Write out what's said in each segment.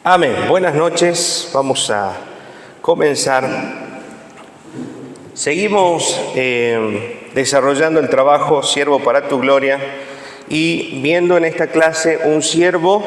Amén. Buenas noches. Vamos a comenzar. Seguimos desarrollando el trabajo Siervo para tu Gloria y viendo en esta clase un siervo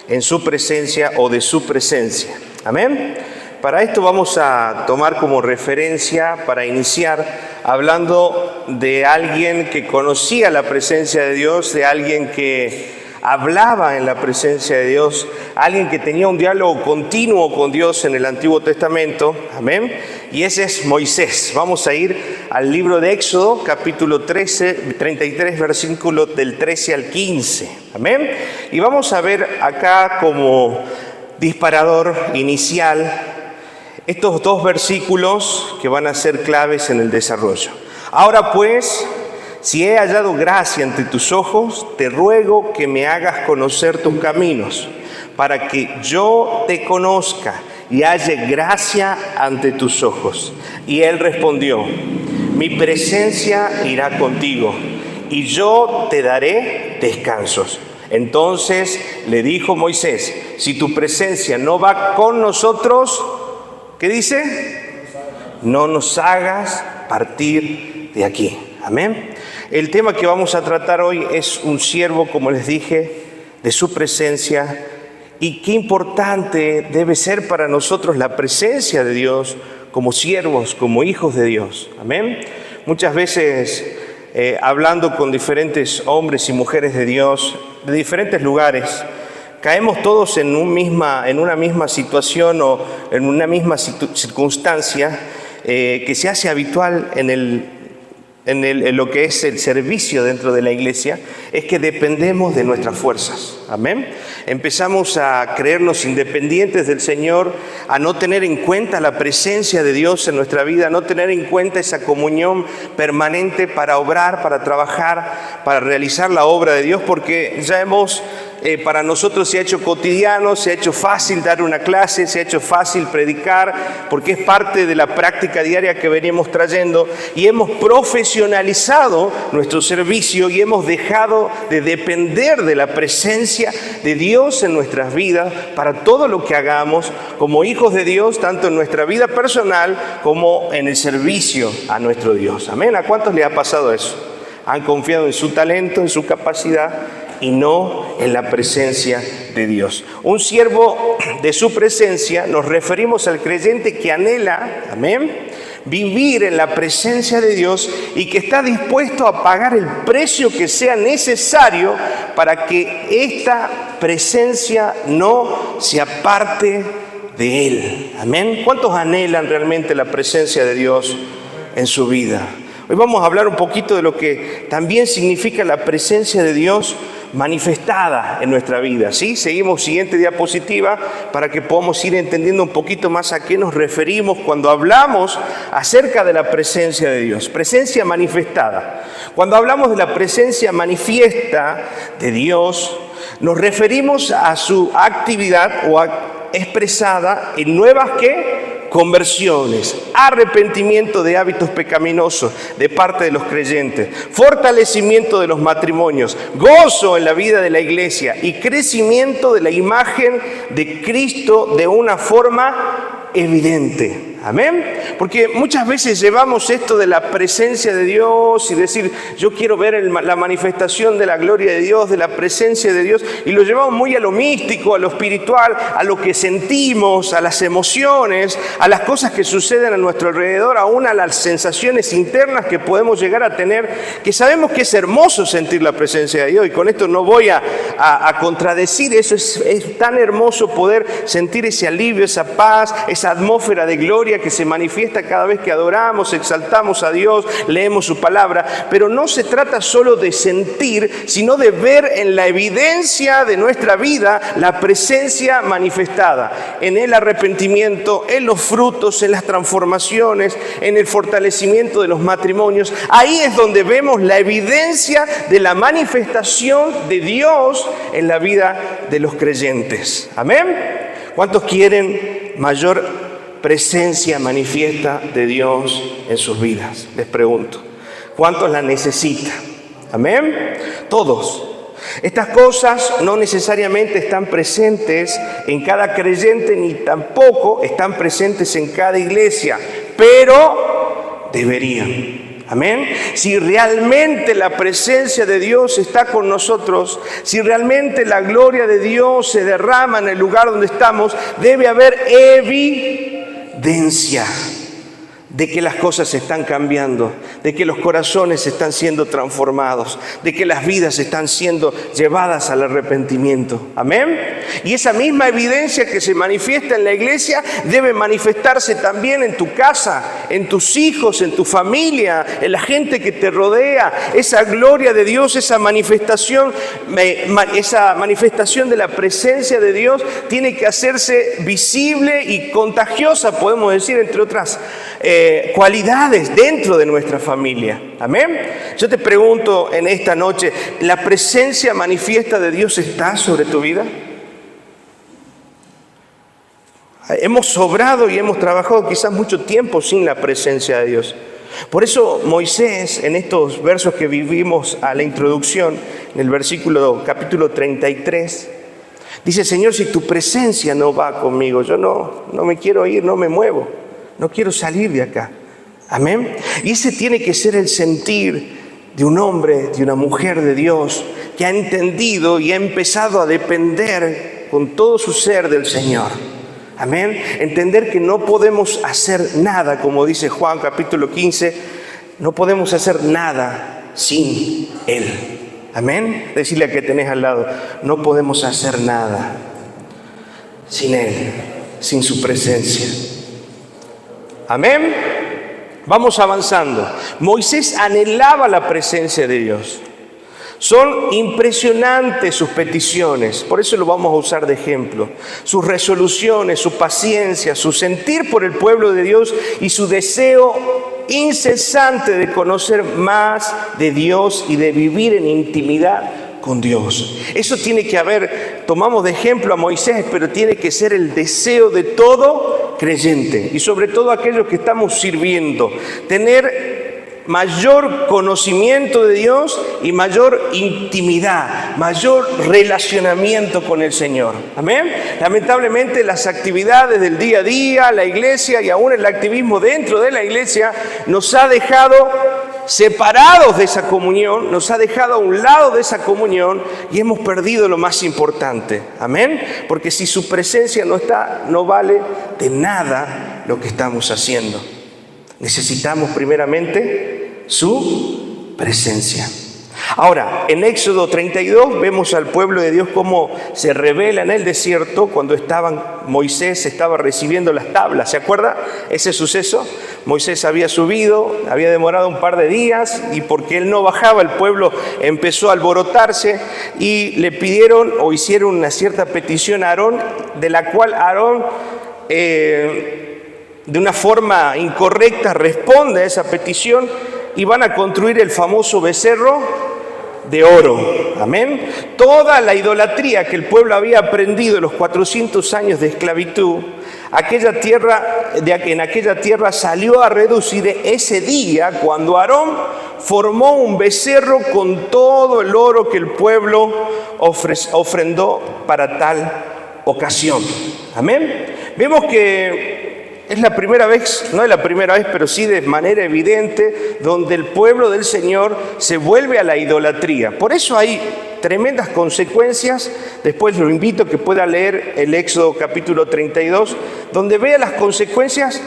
en su presencia o de su presencia. Amén. Para esto vamos a tomar como referencia, para iniciar, hablando de alguien que conocía la presencia de Dios, de alguien que hablaba en la presencia de Dios, alguien que tenía un diálogo continuo con Dios en el Antiguo Testamento, amén, y ese es Moisés. Vamos a ir al libro de Éxodo, capítulo 33, versículos del 13 al 15, amén, y vamos a ver acá como disparador inicial estos dos versículos que van a ser claves en el desarrollo. Ahora pues, si he hallado gracia ante tus ojos, te ruego que me hagas conocer tus caminos, para que yo te conozca y halle gracia ante tus ojos. Y él respondió: mi presencia irá contigo, y yo te daré descansos. Entonces le dijo Moisés: si tu presencia no va con nosotros, ¿qué dice? No nos hagas partir de aquí. Amén. El tema que vamos a tratar hoy es un siervo, como les dije, de su presencia, y qué importante debe ser para nosotros la presencia de Dios como siervos, como hijos de Dios. Amén. Muchas veces hablando con diferentes hombres y mujeres de Dios de diferentes lugares, caemos todos en una misma situación o en una misma circunstancia que se hace habitual en lo que es el servicio dentro de la iglesia, es que dependemos de nuestras fuerzas. Amén. Empezamos a creernos independientes del Señor, a no tener en cuenta la presencia de Dios en nuestra vida, a no tener en cuenta esa comunión permanente para obrar, para trabajar, para realizar la obra de Dios, porque ya para nosotros se ha hecho cotidiano, se ha hecho fácil dar una clase, se ha hecho fácil predicar, porque es parte de la práctica diaria que venimos trayendo, y hemos profesionalizado nuestro servicio y hemos dejado de depender de la presencia de Dios en nuestras vidas para todo lo que hagamos como hijos de Dios, tanto en nuestra vida personal como en el servicio a nuestro Dios. Amén. ¿A cuántos les ha pasado eso? Han confiado en su talento, en su capacidad, y no en la presencia de Dios. Un siervo de su presencia, nos referimos al creyente que anhela, amén, vivir en la presencia de Dios y que está dispuesto a pagar el precio que sea necesario para que esta presencia no se aparte de él. Amén. ¿Cuántos anhelan realmente la presencia de Dios en su vida? Hoy vamos a hablar un poquito de lo que también significa la presencia de Dios manifestada en nuestra vida, ¿sí? Seguimos, siguiente diapositiva, para que podamos ir entendiendo un poquito más a qué nos referimos cuando hablamos acerca de la presencia de Dios. Presencia manifestada. Cuando hablamos de la presencia manifiesta de Dios, nos referimos a su actividad expresada en nuevas conversiones, arrepentimiento de hábitos pecaminosos de parte de los creyentes, fortalecimiento de los matrimonios, gozo en la vida de la iglesia y crecimiento de la imagen de Cristo de una forma evidente. Amén. Porque muchas veces llevamos esto de la presencia de Dios y decir, yo quiero ver la manifestación de la gloria de Dios, de la presencia de Dios, y lo llevamos muy a lo místico, a lo espiritual, a lo que sentimos, a las emociones, a las cosas que suceden a nuestro alrededor, aún a las sensaciones internas que podemos llegar a tener, que sabemos que es hermoso sentir la presencia de Dios, y con esto no voy a contradecir eso. Es tan hermoso poder sentir ese alivio, esa paz, esa atmósfera de gloria que se manifiesta cada vez que adoramos, exaltamos a Dios, leemos su palabra. Pero no se trata solo de sentir, sino de ver en la evidencia de nuestra vida la presencia manifestada, en el arrepentimiento, en los frutos, en las transformaciones, en el fortalecimiento de los matrimonios. Ahí es donde vemos la evidencia de la manifestación de Dios en la vida de los creyentes. Amén. ¿Cuántos quieren mayor presencia manifiesta de Dios en sus vidas? Les pregunto, ¿cuántos la necesitan? Amén. Todos. Estas cosas no necesariamente están presentes en cada creyente, ni tampoco están presentes en cada iglesia, pero deberían. Amén. Si realmente la presencia de Dios está con nosotros, si realmente la gloria de Dios se derrama en el lugar donde estamos, debe haber evidencia de que las cosas están cambiando, de que los corazones están siendo transformados, de que las vidas están siendo llevadas al arrepentimiento. Amén. Y esa misma evidencia que se manifiesta en la iglesia debe manifestarse también en tu casa, en tus hijos, en tu familia, en la gente que te rodea. Esa gloria de Dios, esa manifestación de la presencia de Dios tiene que hacerse visible y contagiosa, podemos decir, entre otras cualidades dentro de nuestra familia. Amén. Yo te pregunto en esta noche, ¿la presencia manifiesta de Dios está sobre tu vida? Hemos sobrado y hemos trabajado quizás mucho tiempo sin la presencia de Dios. Por eso Moisés, en estos versos que vivimos a la introducción, en el capítulo 33, dice: Señor, si tu presencia no va conmigo, yo no me quiero ir, no me muevo. No quiero salir de acá. Amén. Y ese tiene que ser el sentir de un hombre, de una mujer de Dios, que ha entendido y ha empezado a depender con todo su ser del Señor. Amén. Entender que no podemos hacer nada, como dice Juan capítulo 15, no podemos hacer nada sin Él. Amén. Decirle a que tenés al lado, no podemos hacer nada sin Él, sin su presencia. Amén. Vamos avanzando. Moisés anhelaba la presencia de Dios. Son impresionantes sus peticiones, por eso lo vamos a usar de ejemplo. Sus resoluciones, su paciencia, su sentir por el pueblo de Dios y su deseo incesante de conocer más de Dios y de vivir en intimidad con Dios. Eso tiene que haber, tomamos de ejemplo a Moisés, pero tiene que ser el deseo de todo creyente y sobre todo aquellos que estamos sirviendo, tener mayor conocimiento de Dios y mayor intimidad, mayor relacionamiento con el Señor. Amén. Lamentablemente las actividades del día a día, la iglesia y aún el activismo dentro de la iglesia nos ha dejado separados de esa comunión, nos ha dejado a un lado de esa comunión y hemos perdido lo más importante. Amén. Porque si su presencia no está, no vale de nada lo que estamos haciendo. Necesitamos primeramente su presencia. Ahora, en Éxodo 32 vemos al pueblo de Dios cómo se revela en el desierto cuando Moisés estaba recibiendo las tablas. ¿Se acuerda ese suceso? Moisés había subido, había demorado un par de días y porque él no bajaba, el pueblo empezó a alborotarse y le pidieron o hicieron una cierta petición a Aarón, de la cual Aarón de una forma incorrecta responde a esa petición y van a construir el famoso becerro de oro. Amén. Toda la idolatría que el pueblo había aprendido en los 400 años de esclavitud, en aquella tierra salió a reducir ese día cuando Aarón formó un becerro con todo el oro que el pueblo ofrendó para tal ocasión. Amén. Vemos que es la primera vez, no es la primera vez, pero sí de manera evidente, donde el pueblo del Señor se vuelve a la idolatría. Por eso hay tremendas consecuencias. Después lo invito a que pueda leer el Éxodo capítulo 32, donde vea las consecuencias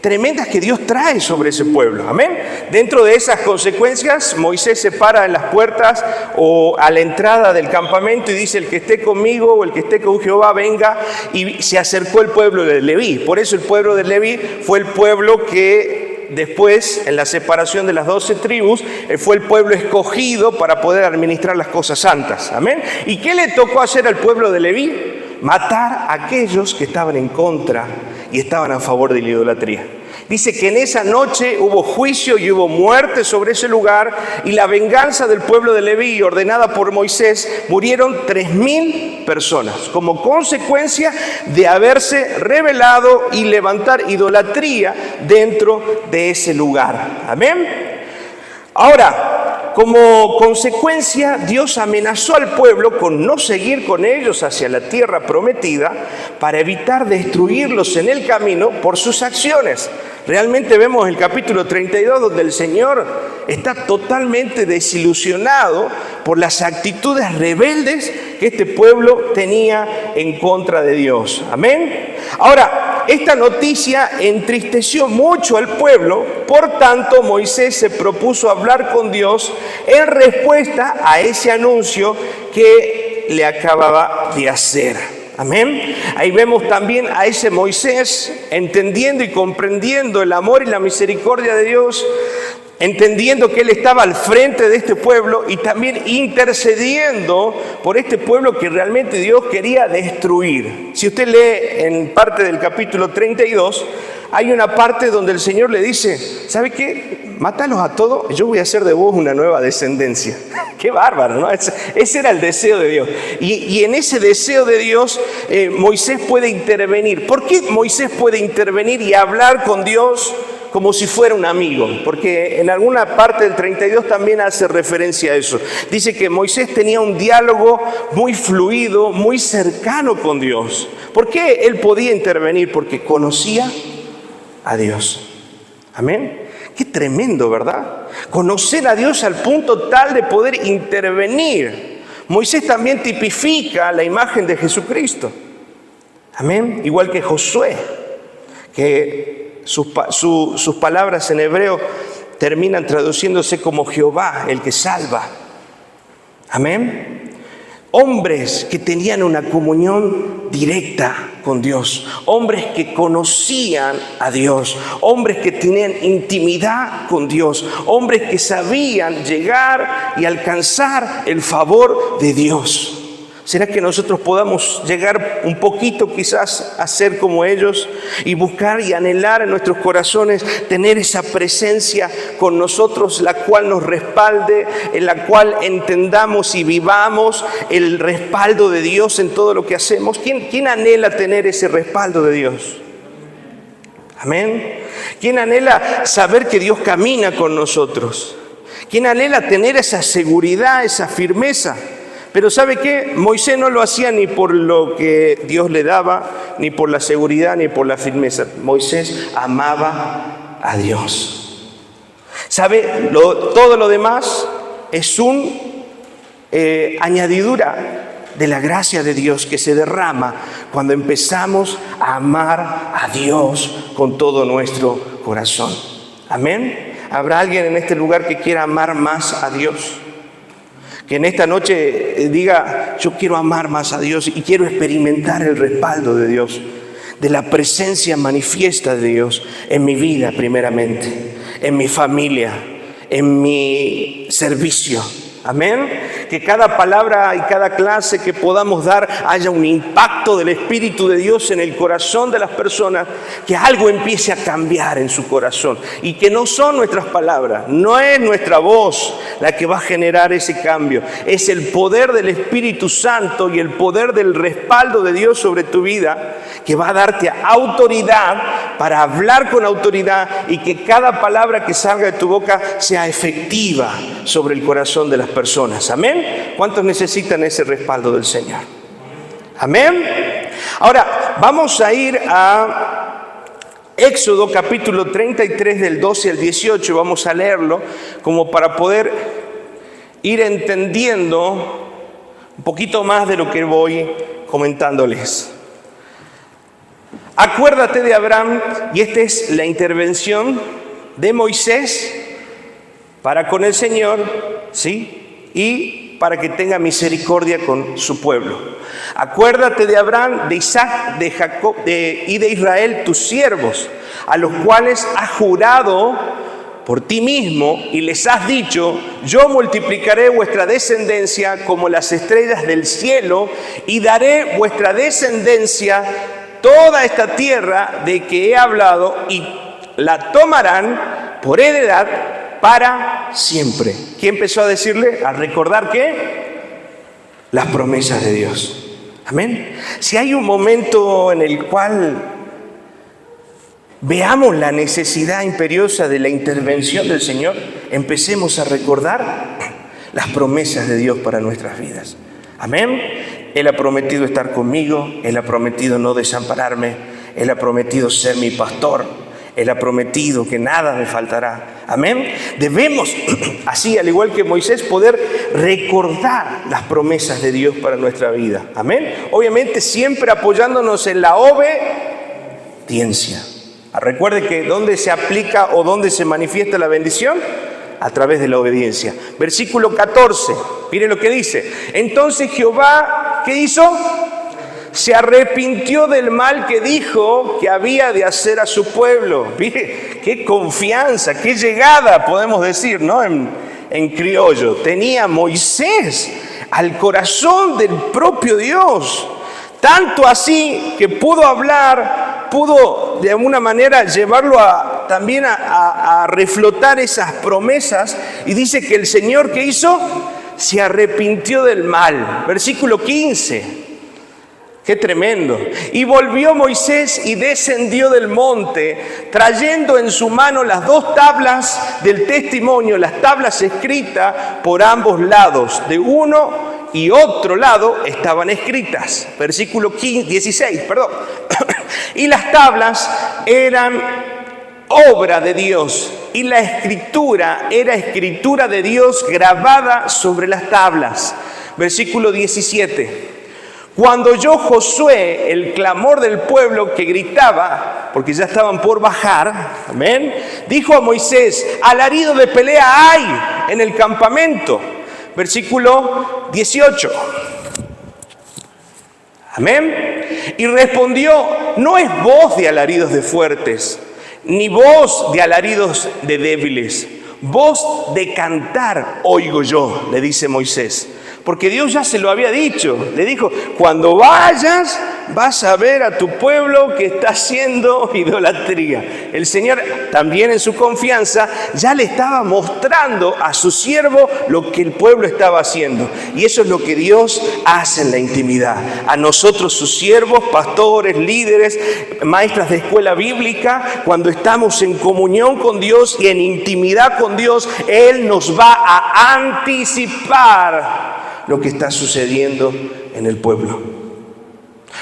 tremendas que Dios trae sobre ese pueblo. Amén. Dentro de esas consecuencias, Moisés se para en las puertas o a la entrada del campamento y dice: el que esté conmigo o el que esté con Jehová venga. Y se acercó el pueblo de Leví. Por eso el pueblo de Leví fue el pueblo que después, en la separación de las 12 tribus, fue el pueblo escogido para poder administrar las cosas santas. Amén. ¿Y qué le tocó hacer al pueblo de Leví? Matar a aquellos que estaban en contra y estaban a favor de la idolatría. Dice que en esa noche hubo juicio y hubo muerte sobre ese lugar, y la venganza del pueblo de Leví, ordenada por Moisés, murieron 3.000 personas como consecuencia de haberse rebelado y levantar idolatría dentro de ese lugar. Amén. Ahora, como consecuencia, Dios amenazó al pueblo con no seguir con ellos hacia la tierra prometida para evitar destruirlos en el camino por sus acciones. Realmente vemos el capítulo 32 donde el Señor está totalmente desilusionado por las actitudes rebeldes que este pueblo tenía en contra de Dios. Amén. Ahora, esta noticia entristeció mucho al pueblo, por tanto Moisés se propuso hablar con Dios en respuesta a ese anuncio que le acababa de hacer. Amén. Ahí vemos también a ese Moisés entendiendo y comprendiendo el amor y la misericordia de Dios, entendiendo que él estaba al frente de este pueblo y también intercediendo por este pueblo que realmente Dios quería destruir. Si usted lee en parte del capítulo 32, hay una parte donde el Señor le dice, ¿sabe qué? Mátalos a todos, yo voy a hacer de vos una nueva descendencia. Qué bárbaro, ¿no? Ese era el deseo de Dios. Y en ese deseo de Dios, Moisés puede intervenir. ¿Por qué Moisés puede intervenir y hablar con Dios como si fuera un amigo? Porque en alguna parte del 32 también hace referencia a eso. Dice que Moisés tenía un diálogo muy fluido, muy cercano con Dios. ¿Por qué él podía intervenir? Porque conocía a Dios. Amén. Qué tremendo, ¿verdad? Conocer a Dios al punto tal de poder intervenir. Moisés también tipifica la imagen de Jesucristo. Amén. Igual que Josué, que sus palabras en hebreo terminan traduciéndose como Jehová, el que salva. Amén. Hombres que tenían una comunión directa con Dios, hombres que conocían a Dios, hombres que tenían intimidad con Dios, hombres que sabían llegar y alcanzar el favor de Dios. ¿Será que nosotros podamos llegar un poquito quizás a ser como ellos y buscar y anhelar en nuestros corazones tener esa presencia con nosotros, la cual nos respalde, en la cual entendamos y vivamos el respaldo de Dios en todo lo que hacemos? ¿Quién anhela tener ese respaldo de Dios? Amén. ¿Quién anhela saber que Dios camina con nosotros? ¿Quién anhela tener esa seguridad, esa firmeza? Pero ¿sabe qué? Moisés no lo hacía ni por lo que Dios le daba, ni por la seguridad, ni por la firmeza. Moisés amaba a Dios. ¿Sabe? Todo lo demás es añadidura de la gracia de Dios que se derrama cuando empezamos a amar a Dios con todo nuestro corazón. Amén. ¿Habrá alguien en este lugar que quiera amar más a Dios? Que en esta noche diga, yo quiero amar más a Dios y quiero experimentar el respaldo de Dios, de la presencia manifiesta de Dios en mi vida primeramente, en mi familia, en mi servicio. Amén. Que cada palabra y cada clase que podamos dar haya un impacto del Espíritu de Dios en el corazón de las personas, que algo empiece a cambiar en su corazón y que no son nuestras palabras, no es nuestra voz la que va a generar ese cambio, es el poder del Espíritu Santo y el poder del respaldo de Dios sobre tu vida que va a darte autoridad para hablar con autoridad y que cada palabra que salga de tu boca sea efectiva sobre el corazón de las personas. Amén. ¿Cuántos necesitan ese respaldo del Señor? Amén. Ahora vamos a ir a Éxodo capítulo 33 del 12 al 18. Vamos a leerlo como para poder ir entendiendo un poquito más de lo que voy comentándoles. Acuérdate de Abraham, y esta es la intervención de Moisés para con el Señor, ¿sí? Y para que tenga misericordia con su pueblo. Acuérdate de Abraham, de Isaac, de Jacob y de Israel, tus siervos, a los cuales has jurado por ti mismo y les has dicho, yo multiplicaré vuestra descendencia como las estrellas del cielo y daré vuestra descendencia toda esta tierra de que he hablado y la tomarán por heredad para siempre. ¿Quién empezó a decirle? A recordar ¿qué? Las promesas de Dios. Amén. Si hay un momento en el cual veamos la necesidad imperiosa de la intervención del Señor, empecemos a recordar las promesas de Dios para nuestras vidas. Amén. Él ha prometido estar conmigo, Él ha prometido no desampararme, Él ha prometido ser mi pastor, Él ha prometido que nada me faltará. Amén. Debemos, así al igual que Moisés, poder recordar las promesas de Dios para nuestra vida. Amén. Obviamente siempre apoyándonos en la obediencia. Recuerde que ¿dónde se aplica o dónde se manifiesta la bendición? A través de la obediencia. Versículo 14, mire lo que dice. Entonces Jehová, ¿qué hizo? Se arrepintió del mal que dijo que había de hacer a su pueblo. Mire, qué confianza, qué llegada, podemos decir, ¿no? En criollo. Tenía Moisés al corazón del propio Dios. Tanto así que pudo hablar, pudo de alguna manera llevarlo también a reflotar esas promesas. Y dice que el Señor, ¿qué hizo? Se arrepintió del mal. Versículo 15. Qué tremendo. Y volvió Moisés y descendió del monte, trayendo en su mano las 2 tablas del testimonio, las tablas escritas por ambos lados, de uno y otro lado estaban escritas. Versículo 16. Y las tablas eran obra de Dios, y la escritura era escritura de Dios grabada sobre las tablas. Versículo 17. Cuando oyó Josué el clamor del pueblo que gritaba, porque ya estaban por bajar, amén, dijo a Moisés: alarido de pelea hay en el campamento. Versículo 18. Amén. Y respondió: no es voz de alaridos de fuertes, ni voz de alaridos de débiles, voz de cantar oigo yo, le dice Moisés. Porque Dios ya se lo había dicho. Le dijo: cuando vayas, vas a ver a tu pueblo que está haciendo idolatría. El Señor, también en su confianza, ya le estaba mostrando a su siervo lo que el pueblo estaba haciendo. Y eso es lo que Dios hace en la intimidad. A nosotros, sus siervos, pastores, líderes, maestras de escuela bíblica, cuando estamos en comunión con Dios y en intimidad con Dios, Él nos va a anticipar lo que está sucediendo en el pueblo,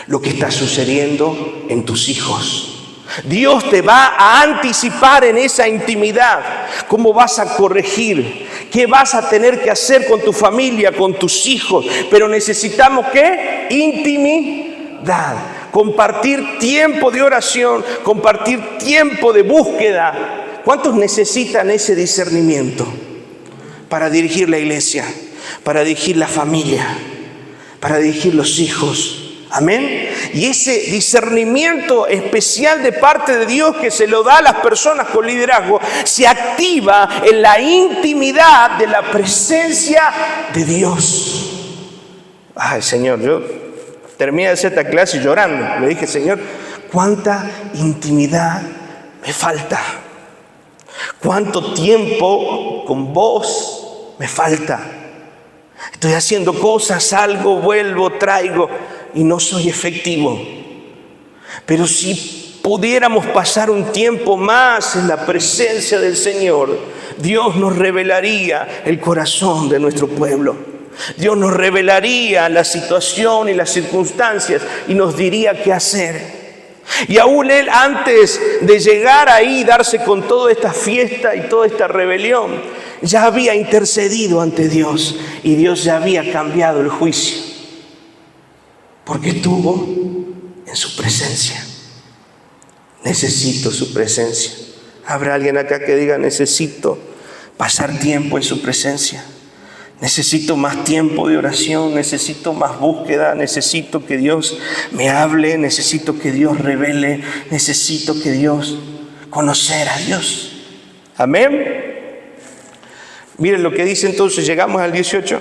lo que está sucediendo en tus hijos. Dios te va a anticipar en esa intimidad cómo vas a corregir, qué vas a tener que hacer con tu familia, con tus hijos. Pero necesitamos ¿qué? Intimidad, compartir tiempo de oración, compartir tiempo de búsqueda. ¿Cuántos necesitan ese discernimiento para dirigir la iglesia, para dirigir la familia, para dirigir los hijos? Amén. Y ese discernimiento especial de parte de Dios que se lo da a las personas con liderazgo se activa en la intimidad de la presencia de Dios. Ay, Señor, yo terminé de hacer esta clase llorando. Le dije: Señor, cuánta intimidad me falta, cuánto tiempo con vos me falta. Estoy haciendo cosas, salgo, vuelvo, traigo y no soy efectivo. Pero si pudiéramos pasar un tiempo más en la presencia del Señor, Dios nos revelaría el corazón de nuestro pueblo. Dios nos revelaría la situación y las circunstancias y nos diría qué hacer. Y aún Él, antes de llegar ahí, darse con toda esta fiesta y toda esta rebelión, ya había intercedido ante Dios y Dios ya había cambiado el juicio, porque estuvo en su presencia. Necesito su presencia. ¿Habrá alguien acá que diga: necesito pasar tiempo en su presencia? Necesito más tiempo de oración, necesito más búsqueda, necesito que Dios me hable, necesito que Dios revele, necesito que Dios conocer a Dios. Amén. Miren lo que dice entonces, llegamos al 18.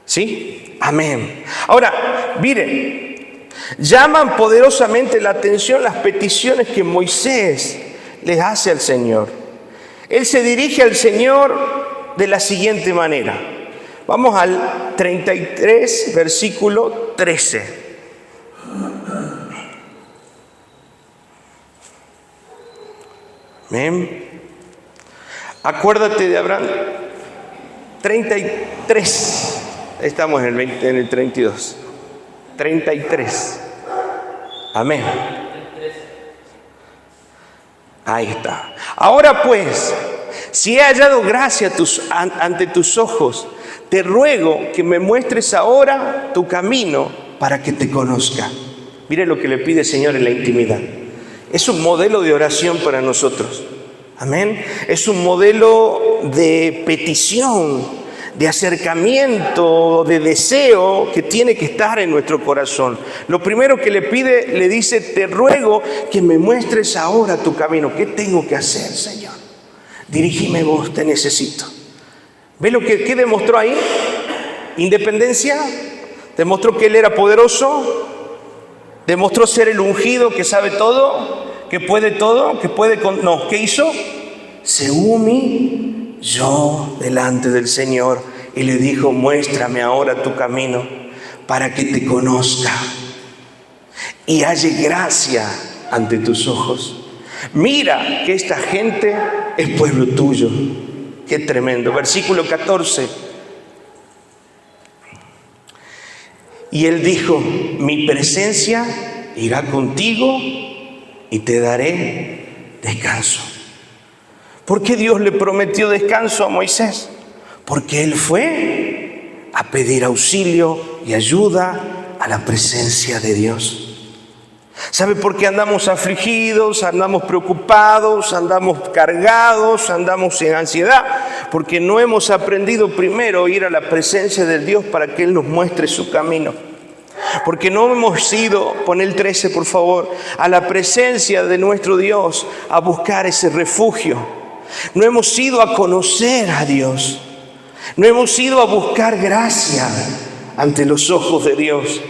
¿Sí? Amén. Ahora, miren, llaman poderosamente la atención las peticiones que Moisés les hace al Señor. Él se dirige al Señor de la siguiente manera. Vamos al 33, versículo 13. Amén. Acuérdate de Abraham. 33. Estamos en el 32. 33. Amén. Ahí está. Ahora pues, si he hallado gracia ante tus ojos, te ruego que me muestres ahora tu camino para que te conozca. Mire lo que le pide el Señor en la intimidad. Es un modelo de oración para nosotros. Amén. Es un modelo de petición, de acercamiento, de deseo que tiene que estar en nuestro corazón. Lo primero que le pide, le dice, te ruego que me muestres ahora tu camino. ¿Qué tengo que hacer, Señor? Dirígeme vos, te necesito. ¿Ve lo que demostró ahí? Independencia. Demostró que Él era poderoso. Demostró ser el ungido que sabe todo, que puede todo, que puede... No, ¿qué hizo? Se humilló delante del Señor y le dijo, muéstrame ahora tu camino para que te conozca y halle gracia ante tus ojos. Mira que esta gente es pueblo tuyo. Qué tremendo. Versículo 14. Y él dijo, mi presencia irá contigo y te daré descanso. ¿Por qué Dios le prometió descanso a Moisés? Porque él fue a pedir auxilio y ayuda a la presencia de Dios. ¿Sabe por qué andamos afligidos, andamos preocupados, andamos cargados, andamos en ansiedad? Porque no hemos aprendido primero a ir a la presencia de Dios para que Él nos muestre su camino. Porque no hemos ido, pon el 13 por favor, a la presencia de nuestro Dios a buscar ese refugio. No hemos ido a conocer a Dios. No hemos ido a buscar gracia ante los ojos de Dios.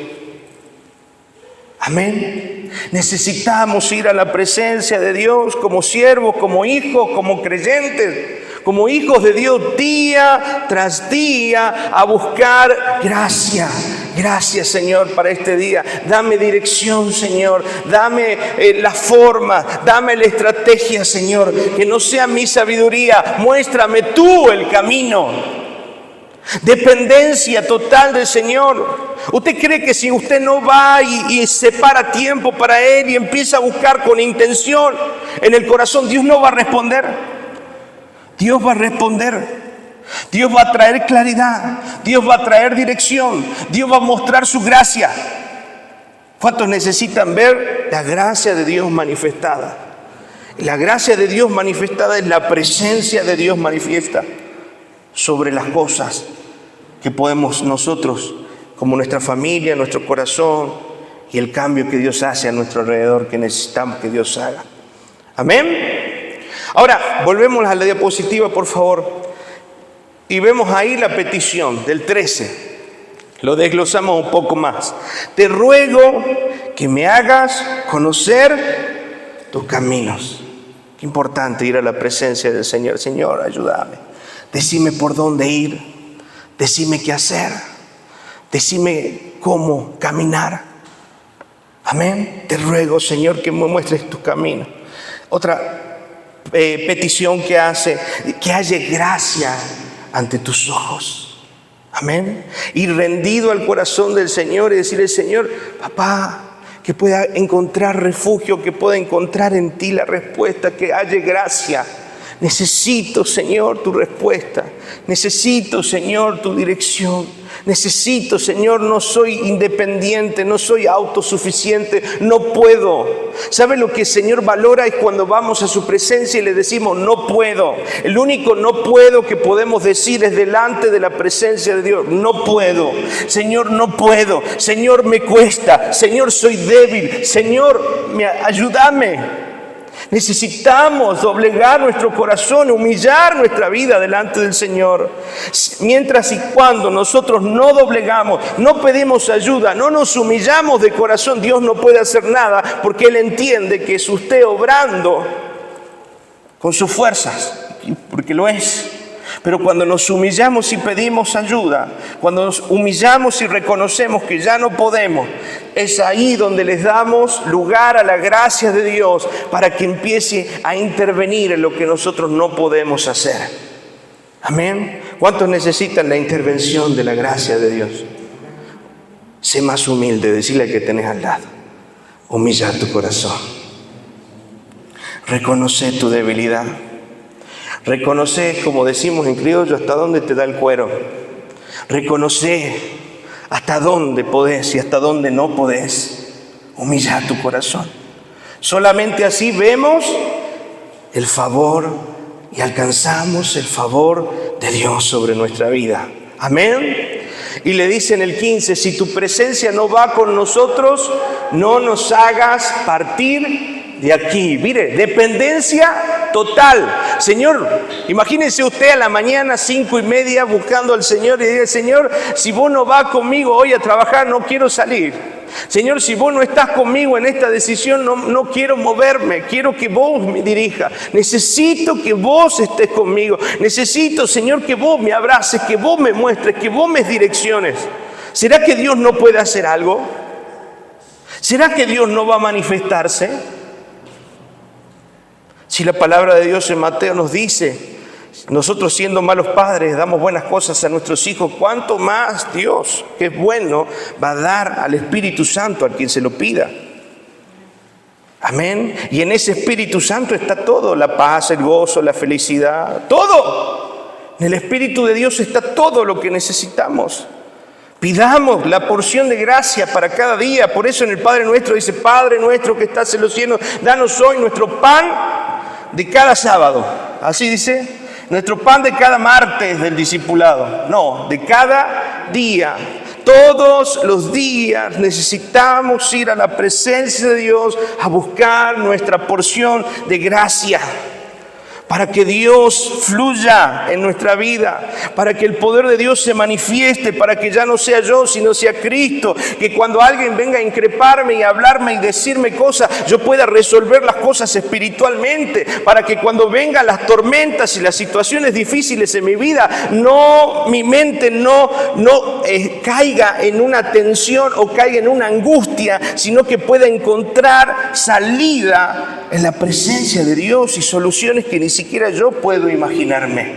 Amén. Necesitamos ir a la presencia de Dios como siervos, como hijos, como creyentes, como hijos de Dios día tras día a buscar gracia. Gracias, Señor, para este día. Dame dirección, Señor. Dame la forma, dame la estrategia, Señor. Que no sea mi sabiduría. Muéstrame tú el camino. Dependencia total del Señor. ¿Usted cree que si usted no va y separa tiempo para Él y empieza a buscar con intención en el corazón, Dios no va a responder? Dios va a responder. Dios va a traer claridad. Dios va a traer dirección. Dios va a mostrar su gracia. ¿Cuántos necesitan ver la gracia de Dios manifestada? La gracia de Dios manifestada es la presencia de Dios manifiesta sobre las cosas que podemos nosotros, como nuestra familia, nuestro corazón y el cambio que Dios hace a nuestro alrededor, que necesitamos que Dios haga. Amén. Ahora, volvemos a la diapositiva, por favor. Y vemos ahí la petición del 13. Lo desglosamos un poco más. Te ruego que me hagas conocer tus caminos. Qué importante ir a la presencia del Señor. Señor, ayúdame. Decime por dónde ir. Decime qué hacer. Decime cómo caminar. Amén. Te ruego, Señor, que me muestres tu camino. Otra petición que hace, que haya gracia ante tus ojos. Amén. Ir rendido al corazón del Señor y decirle, Señor, papá, que pueda encontrar refugio, que pueda encontrar en ti la respuesta, que haya gracia. Necesito, Señor, tu respuesta. Necesito, Señor, tu dirección. Necesito, Señor, no soy independiente, no soy autosuficiente, no puedo. ¿Sabe lo que el Señor valora? Es cuando vamos a su presencia y le decimos, no puedo. El único no puedo que podemos decir es delante de la presencia de Dios. No puedo. Señor, no puedo. Señor, me cuesta. Señor, soy débil. Señor, ayúdame. Necesitamos doblegar nuestro corazón, humillar nuestra vida delante del Señor. Mientras y cuando nosotros no doblegamos, no pedimos ayuda, no nos humillamos de corazón, Dios no puede hacer nada, porque Él entiende que es usted obrando con sus fuerzas, porque lo es. Pero cuando nos humillamos y pedimos ayuda, cuando nos humillamos y reconocemos que ya no podemos, es ahí donde les damos lugar a la gracia de Dios para que empiece a intervenir en lo que nosotros no podemos hacer. Amén. ¿Cuántos necesitan la intervención de la gracia de Dios? Sé más humilde, decirle al que tenés al lado. Humilla tu corazón. Reconoce tu debilidad. Reconoce, como decimos en criollo, hasta dónde te da el cuero. Reconoce hasta dónde podés y hasta dónde no podés. Humilla tu corazón. Solamente así vemos el favor y alcanzamos el favor de Dios sobre nuestra vida. Amén. Y le dice en el 15, si tu presencia no va con nosotros, no nos hagas partir de aquí. Mire, dependencia total. Señor, imagínense usted a la mañana 5:30 buscando al Señor y dice: Señor, si vos no vas conmigo hoy a trabajar, no quiero salir. Señor, si vos no estás conmigo en esta decisión, no quiero moverme. Quiero que vos me dirijas. Necesito que vos estés conmigo. Necesito, Señor, que vos me abraces, que vos me muestres, que vos me direcciones. ¿Será que Dios no puede hacer algo? ¿Será que Dios no va a manifestarse? Si la palabra de Dios en Mateo nos dice: nosotros, siendo malos padres, damos buenas cosas a nuestros hijos, ¿cuánto más Dios, que es bueno, va a dar al Espíritu Santo a quien se lo pida? Amén. Y en ese Espíritu Santo está todo: la paz, el gozo, la felicidad, todo. En el Espíritu de Dios está todo lo que necesitamos. Pidamos la porción de gracia para cada día. Por eso en el Padre Nuestro dice: Padre nuestro que estás en los cielos, danos hoy nuestro pan de cada sábado. Así dice: nuestro pan de cada martes del discipulado. No, de cada día. Todos los días necesitamos ir a la presencia de Dios a buscar nuestra porción de gracia. Para que Dios fluya en nuestra vida, para que el poder de Dios se manifieste, para que ya no sea yo, sino sea Cristo. Que cuando alguien venga a increparme y hablarme y decirme cosas, yo pueda resolver las cosas espiritualmente. Para que cuando vengan las tormentas y las situaciones difíciles en mi vida, mi mente no caiga en una tensión o caiga en una angustia, sino que pueda encontrar salida en la presencia de Dios y soluciones que ni siquiera yo puedo imaginarme.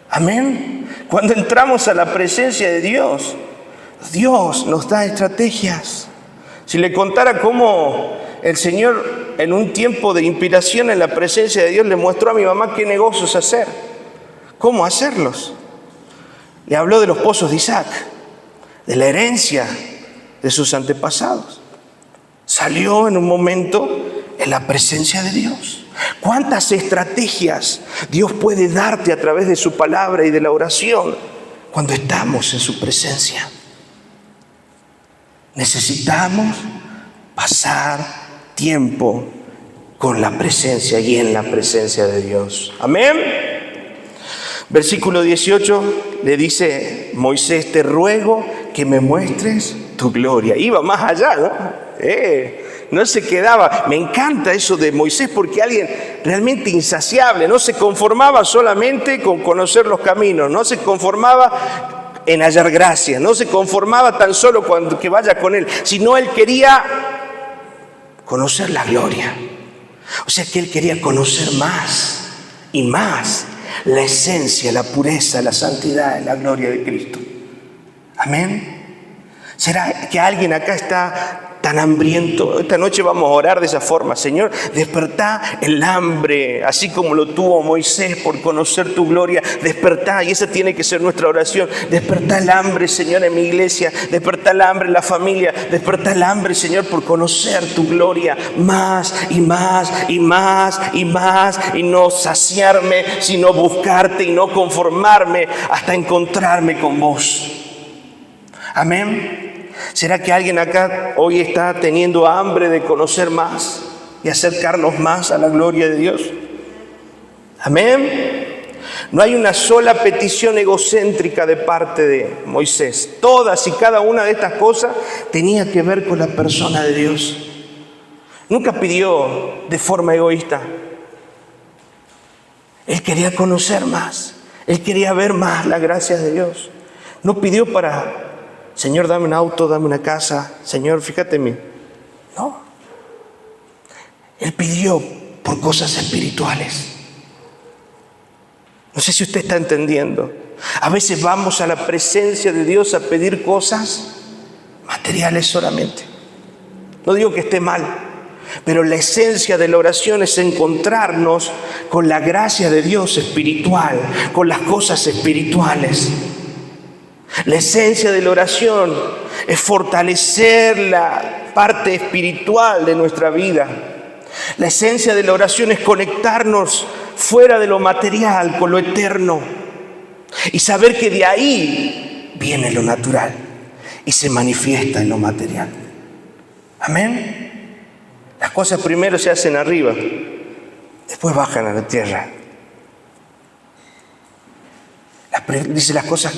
Amén. Cuando entramos a la presencia de Dios, Dios nos da estrategias. Si le contara cómo el Señor, en un tiempo de inspiración en la presencia de Dios, le mostró a mi mamá qué negocios hacer, cómo hacerlos. Le habló de los pozos de Isaac, de la herencia de sus antepasados. Salió en un momento en la presencia de Dios. ¿Cuántas estrategias Dios puede darte a través de su palabra y de la oración cuando estamos en su presencia? Necesitamos pasar tiempo con la presencia y en la presencia de Dios. Amén. Versículo 18 le dice Moisés: te ruego que me muestres tu gloria. Iba más allá, ¿no? No se quedaba. Me encanta eso de Moisés, porque alguien realmente insaciable. No se conformaba solamente con conocer los caminos, no se conformaba en hallar gracia, no se conformaba tan solo cuando que vaya con él, sino él quería conocer la gloria. O sea que él quería conocer más y más la esencia, la pureza, la santidad, la gloria de Cristo. Amén. ¿Será que alguien acá está tan hambriento? Esta noche vamos a orar de esa forma: Señor, despertá el hambre, así como lo tuvo Moisés por conocer tu gloria. Despertá, y esa tiene que ser nuestra oración. Despertá el hambre, Señor, en mi iglesia. Despertá el hambre en la familia. Despertá el hambre, Señor, por conocer tu gloria más y más y más y más, y no saciarme, sino buscarte y no conformarme hasta encontrarme con vos. Amén. ¿Será que alguien acá hoy está teniendo hambre de conocer más y acercarnos más a la gloria de Dios? Amén. No hay una sola petición egocéntrica de parte de Moisés. Todas y cada una de estas cosas tenía que ver con la persona de Dios. Nunca pidió de forma egoísta. Él quería conocer más. Él quería ver más la gracia de Dios. No pidió para: Señor, dame un auto, dame una casa. Señor, fíjate en mí. No. Él pidió por cosas espirituales. No sé si usted está entendiendo. A veces vamos a la presencia de Dios a pedir cosas materiales solamente. No digo que esté mal, pero la esencia de la oración es encontrarnos con la gracia de Dios espiritual, con las cosas espirituales. La esencia de la oración es fortalecer la parte espiritual de nuestra vida. La esencia de la oración es conectarnos fuera de lo material con lo eterno y saber que de ahí viene lo natural y se manifiesta en lo material. Amén. Las cosas primero se hacen arriba, después bajan a la tierra. Dice, las cosas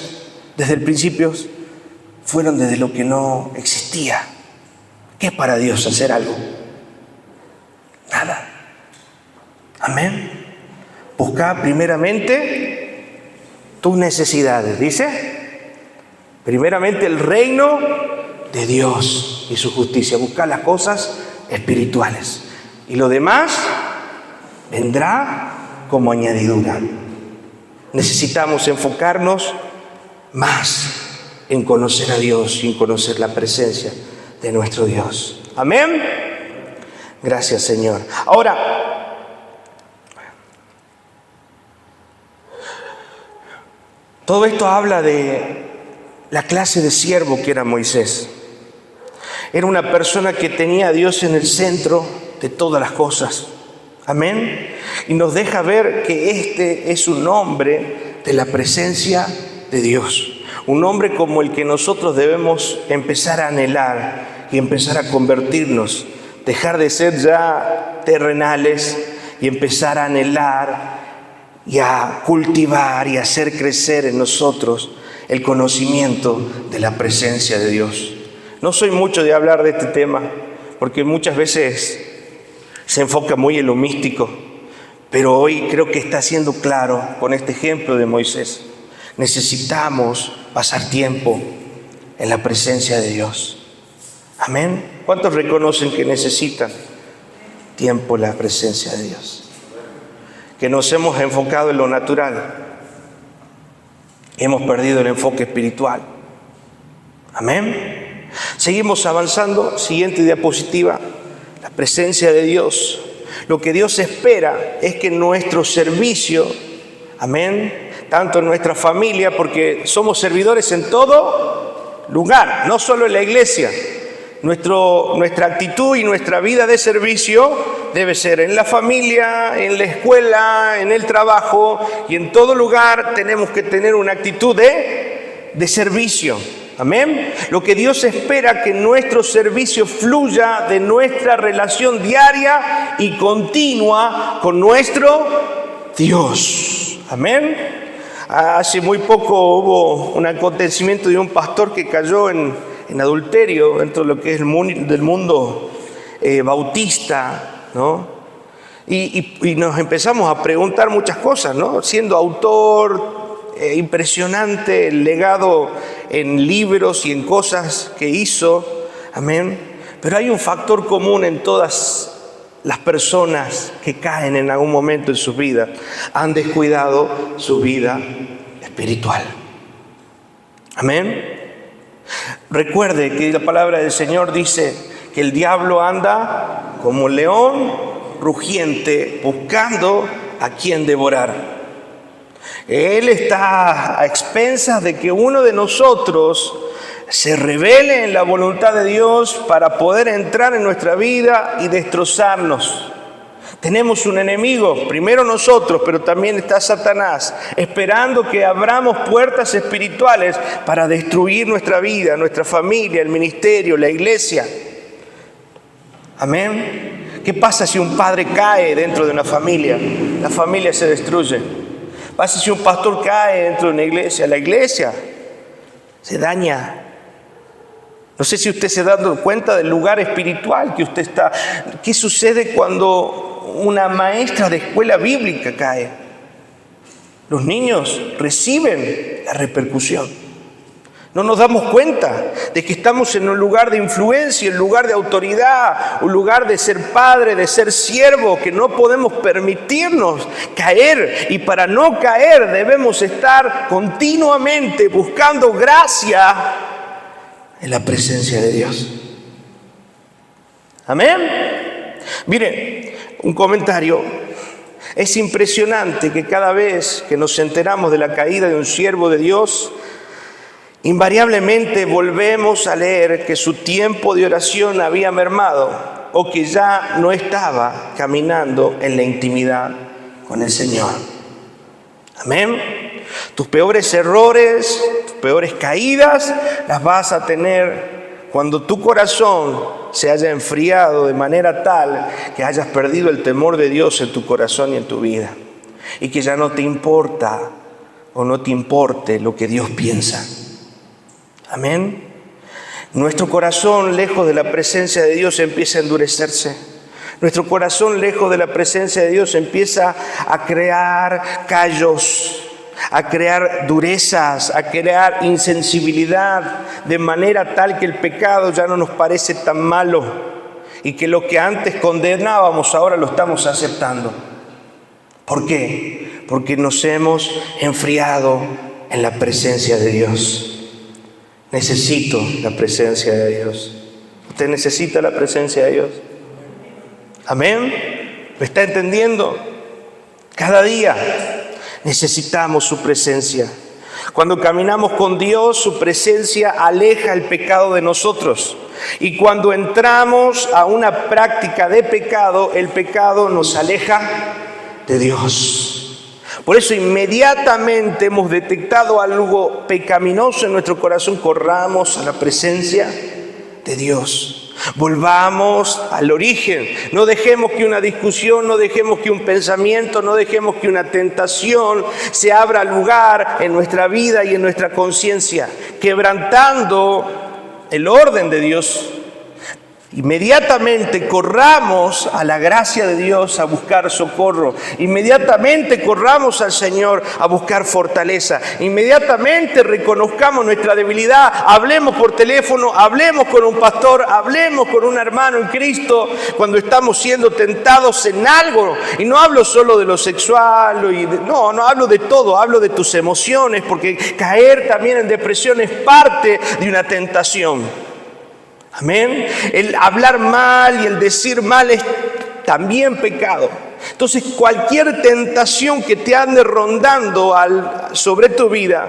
desde el principio fueron desde lo que no existía. ¿Qué es para Dios hacer algo? Nada. Amén. Busca primeramente tus necesidades. Dice, primeramente el reino de Dios y su justicia. Busca las cosas espirituales. Y lo demás vendrá como añadidura. Necesitamos enfocarnos más en conocer a Dios y en conocer la presencia de nuestro Dios. Amén. Gracias, Señor. Ahora, todo esto habla de la clase de siervo que era Moisés. Era una persona que tenía a Dios en el centro de todas las cosas. Amén. Y nos deja ver que este es un hombre de la presencia de Dios. Un hombre como el que nosotros debemos empezar a anhelar y empezar a convertirnos. Dejar de ser ya terrenales y empezar a anhelar y a cultivar y a hacer crecer en nosotros el conocimiento de la presencia de Dios. No soy mucho de hablar de este tema porque muchas veces se enfoca muy en lo místico, pero hoy creo que está siendo claro con este ejemplo de Moisés. Necesitamos pasar tiempo en la presencia de Dios. Amén. ¿Cuántos reconocen que necesitan tiempo en la presencia de Dios? Que nos hemos enfocado en lo natural. Hemos perdido el enfoque espiritual. Amén. Seguimos avanzando. Siguiente diapositiva. La presencia de Dios. Lo que Dios espera es que nuestro servicio, amén, tanto en nuestra familia, porque somos servidores en todo lugar, no solo en la iglesia. Nuestra actitud y nuestra vida de servicio debe ser en la familia, en la escuela, en el trabajo y en todo lugar tenemos que tener una actitud de servicio. Amén. Lo que Dios espera que nuestro servicio fluya de nuestra relación diaria y continua con nuestro Dios. Amén. Hace muy poco hubo un acontecimiento de un pastor que cayó en adulterio dentro de lo que es del mundo bautista, ¿no? Y nos empezamos a preguntar muchas cosas, ¿no? Siendo autor, impresionante el legado en libros y en cosas que hizo, amén. Pero hay un factor común en todas las personas que caen en algún momento en su vida: han descuidado su vida espiritual. Amén. Recuerde que la palabra del Señor dice que el diablo anda como león rugiente buscando a quien devorar. Él está a expensas de que uno de nosotros se rebele en la voluntad de Dios para poder entrar en nuestra vida y destrozarnos. Tenemos un enemigo, primero nosotros, pero también está Satanás, esperando que abramos puertas espirituales para destruir nuestra vida, nuestra familia, el ministerio, la iglesia. Amén. ¿Qué pasa si un padre cae dentro de una familia? La familia se destruye. ¿Qué pasa si un pastor cae dentro de una iglesia? La iglesia se daña. No sé si usted se ha dado cuenta del lugar espiritual que usted está. ¿Qué sucede cuando una maestra de escuela bíblica cae? Los niños reciben la repercusión. No nos damos cuenta de que estamos en un lugar de influencia, un lugar de autoridad, un lugar de ser padre, de ser siervo, que no podemos permitirnos caer. Y para no caer debemos estar continuamente buscando gracia en la presencia de Dios. Amén. Mire, un comentario. Es impresionante que cada vez que nos enteramos de la caída de un siervo de Dios, invariablemente volvemos a leer que su tiempo de oración había mermado o que ya no estaba caminando en la intimidad con el Señor. Amén. Tus peores errores, tus peores caídas las vas a tener cuando tu corazón se haya enfriado de manera tal que hayas perdido el temor de Dios en tu corazón y en tu vida, y que ya no te importa o no te importe lo que Dios piensa. Amén. Nuestro corazón lejos de la presencia de Dios empieza a endurecerse. Nuestro corazón lejos de la presencia de Dios empieza a crear callos, a crear durezas, a crear insensibilidad, de manera tal que el pecado ya no nos parece tan malo y que lo que antes condenábamos ahora lo estamos aceptando. ¿Por qué? Porque nos hemos enfriado en la presencia de Dios. Necesito la presencia de Dios. ¿Usted necesita la presencia de Dios? ¿Amén? ¿Lo está entendiendo? Cada día necesitamos su presencia. Cuando caminamos con Dios, su presencia aleja el pecado de nosotros. Y cuando entramos a una práctica de pecado, el pecado nos aleja de Dios. Por eso inmediatamente hemos detectado algo pecaminoso en nuestro corazón, corramos a la presencia de Dios. Volvamos al origen. No dejemos que una discusión, no dejemos que un pensamiento, no dejemos que una tentación se abra lugar en nuestra vida y en nuestra conciencia, quebrantando el orden de Dios. Inmediatamente corramos a la gracia de Dios a buscar socorro. Inmediatamente corramos al Señor a buscar fortaleza. Inmediatamente reconozcamos nuestra debilidad. Hablemos por teléfono, hablemos con un pastor, hablemos con un hermano en Cristo cuando estamos siendo tentados en algo. Y no hablo solo de lo sexual, no hablo de todo, hablo de tus emociones, porque caer también en depresión es parte de una tentación. Amén. El hablar mal y el decir mal es también pecado. Entonces, cualquier tentación que te ande rondando sobre tu vida,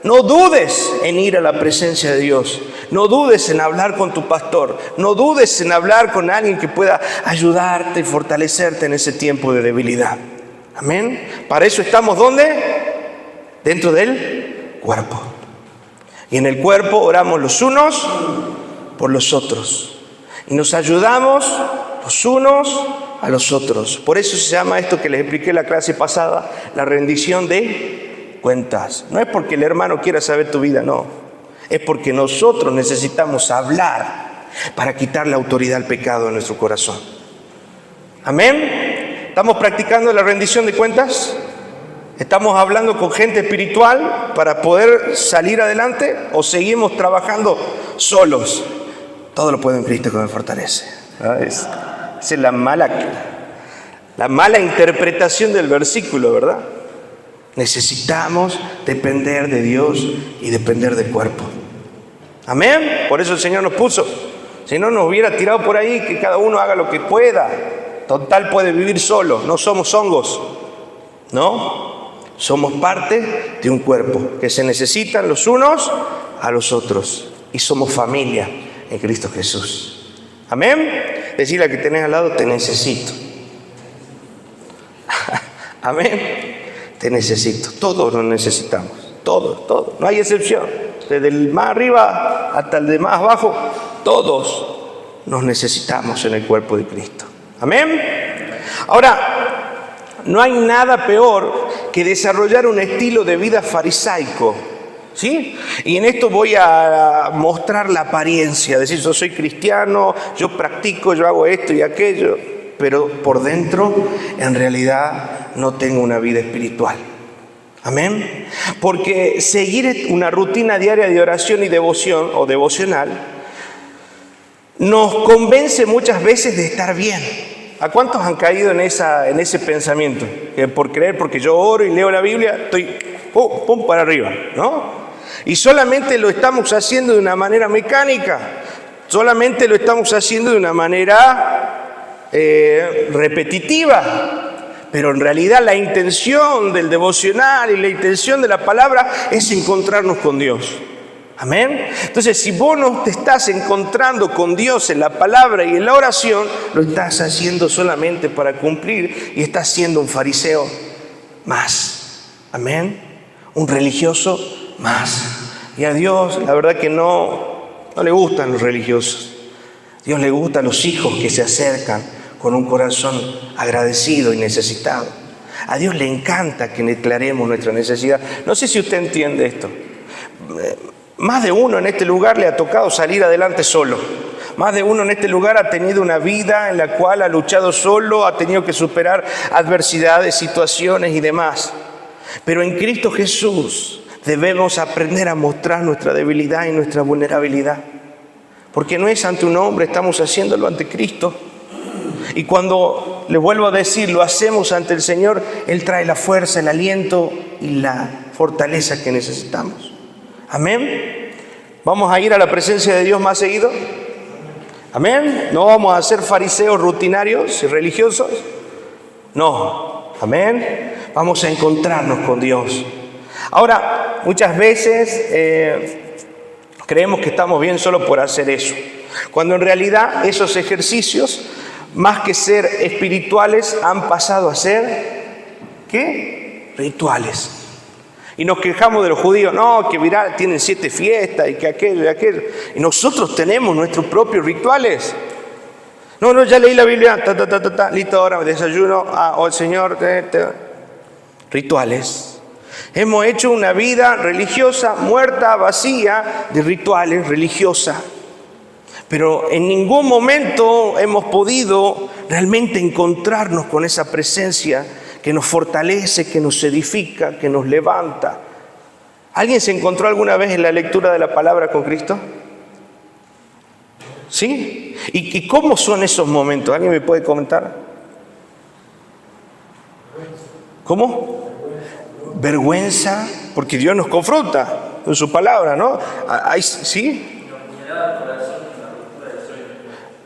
no dudes en ir a la presencia de Dios. No dudes en hablar con tu pastor. No dudes en hablar con alguien que pueda ayudarte y fortalecerte en ese tiempo de debilidad. Amén. Para eso estamos, ¿dónde? Dentro del cuerpo. Y en el cuerpo oramos los unos por los otros. Y nos ayudamos los unos a los otros. Por eso se llama esto que les expliqué en la clase pasada, la rendición de cuentas. No es porque el hermano quiera saber tu vida, no. Es porque nosotros necesitamos hablar para quitar la autoridad al pecado de nuestro corazón. Amén. ¿Estamos practicando la rendición de cuentas? ¿Estamos hablando con gente espiritual para poder salir adelante? ¿O seguimos trabajando solos? Todo lo puedo en Cristo que me fortalece. Esa es la mala interpretación del versículo, ¿verdad? Necesitamos depender de Dios y depender del cuerpo. Amén. Por eso el Señor nos puso. Si no, nos hubiera tirado por ahí, que cada uno haga lo que pueda. Total, puede vivir solo. No somos hongos, ¿no? Somos parte de un cuerpo que se necesitan los unos a los otros. Y somos familia en Cristo Jesús. Amén. Decirle al que tenés al lado, te necesito. Amén. Te necesito. Todos nos necesitamos. Todos. No hay excepción. Desde el más arriba hasta el de más abajo, todos nos necesitamos en el cuerpo de Cristo. Amén. Ahora, no hay nada peor que desarrollar un estilo de vida farisaico. ¿Sí? Y en esto voy a mostrar la apariencia, decir, yo soy cristiano, yo practico, yo hago esto y aquello, pero por dentro, en realidad, no tengo una vida espiritual. Amén. Porque seguir una rutina diaria de oración y devoción o devocional nos convence muchas veces de estar bien. ¿A cuántos han caído en ese pensamiento? Que por creer, porque yo oro y leo la Biblia, estoy pum para arriba, ¿no? Y solamente lo estamos haciendo de una manera mecánica, solamente lo estamos haciendo de una manera repetitiva. Pero en realidad la intención del devocional y la intención de la palabra es encontrarnos con Dios. Amén. Entonces, si vos no te estás encontrando con Dios en la palabra y en la oración, lo estás haciendo solamente para cumplir y estás siendo un fariseo más. Amén. Un religioso más. Y a Dios, la verdad que no le gustan los religiosos. A Dios le gustan los hijos que se acercan con un corazón agradecido y necesitado. A Dios le encanta que declaremos nuestra necesidad. No sé si usted entiende esto. Más de uno en este lugar le ha tocado salir adelante solo. Más de uno en este lugar ha tenido una vida en la cual ha luchado solo, ha tenido que superar adversidades, situaciones y demás. Pero en Cristo Jesús debemos aprender a mostrar nuestra debilidad y nuestra vulnerabilidad. Porque no es ante un hombre, estamos haciéndolo ante Cristo. Y cuando, le vuelvo a decir, lo hacemos ante el Señor, Él trae la fuerza, el aliento y la fortaleza que necesitamos. Amén. ¿Vamos a ir a la presencia de Dios más seguido? Amén. ¿No vamos a ser fariseos rutinarios y religiosos? No. Amén. Vamos a encontrarnos con Dios. Ahora, muchas veces creemos que estamos bien solo por hacer eso, cuando en realidad esos ejercicios, más que ser espirituales, han pasado a ser, ¿qué? Rituales. Y nos quejamos de los judíos, no, que mirá, tienen 7 fiestas y que aquello y aquello. Y nosotros tenemos nuestros propios rituales. No, ya leí la Biblia, listo, ahora me desayuno, el Señor, rituales. Hemos hecho una vida religiosa, muerta, vacía de rituales, religiosa. Pero en ningún momento hemos podido realmente encontrarnos con esa presencia que nos fortalece, que nos edifica, que nos levanta. ¿Alguien se encontró alguna vez en la lectura de la palabra con Cristo? ¿Sí? ¿Y cómo son esos momentos? ¿Alguien me puede comentar? ¿Cómo? Vergüenza, porque Dios nos confronta en su palabra, ¿no? ¿Sí?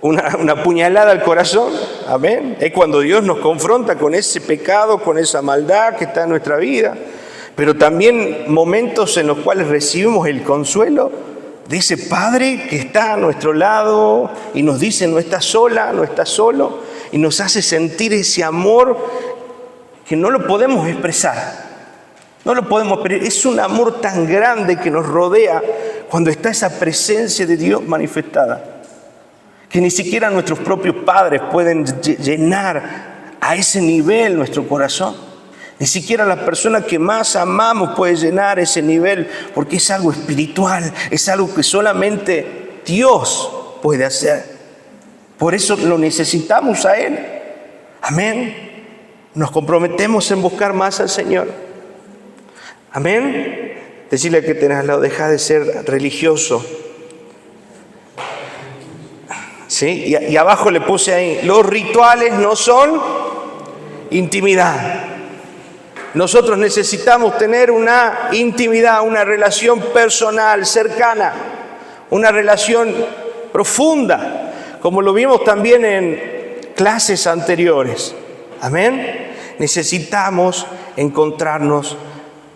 Una puñalada al corazón, amén. Es cuando Dios nos confronta con ese pecado, con esa maldad que está en nuestra vida. Pero también momentos en los cuales recibimos el consuelo de ese Padre que está a nuestro lado y nos dice no estás sola, no estás solo, y nos hace sentir ese amor que no lo podemos expresar. No lo podemos, pero es un amor tan grande que nos rodea cuando está esa presencia de Dios manifestada, que ni siquiera nuestros propios padres pueden llenar a ese nivel nuestro corazón. Ni siquiera la persona que más amamos puede llenar ese nivel, porque es algo espiritual, es algo que solamente Dios puede hacer. Por eso lo necesitamos a Él. Amén. Nos comprometemos en buscar más al Señor. Amén. Decirle que tenés al lado, deja de ser religioso. ¿Sí? Y abajo le puse ahí, los rituales no son intimidad. Nosotros necesitamos tener una intimidad, una relación personal, cercana, una relación profunda, como lo vimos también en clases anteriores. Amén. Necesitamos encontrarnos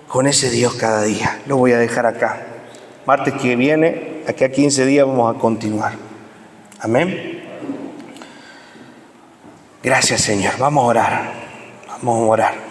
con ese Dios cada día. Lo voy a dejar acá. Martes que viene, aquí a 15 días vamos a continuar. Amén. Gracias, Señor. Vamos a orar. Vamos a orar.